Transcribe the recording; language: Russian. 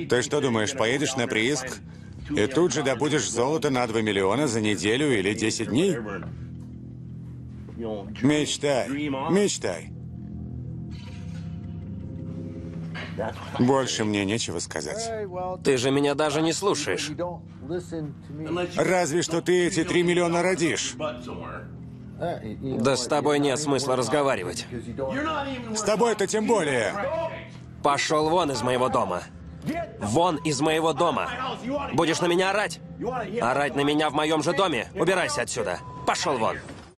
Ты что думаешь, поедешь на прииск и тут же добудешь золото на 2 миллиона за неделю или 10 дней? Мечтай, мечтай. Больше мне нечего сказать. Ты же меня даже не слушаешь. Разве что ты эти 3 миллиона родишь. Да с тобой нет смысла разговаривать. С тобой-то тем более. Пошел вон из моего дома. Вон из моего дома. Будешь на меня орать? Орать на меня в моем же доме? Убирайся отсюда. Пошел вон.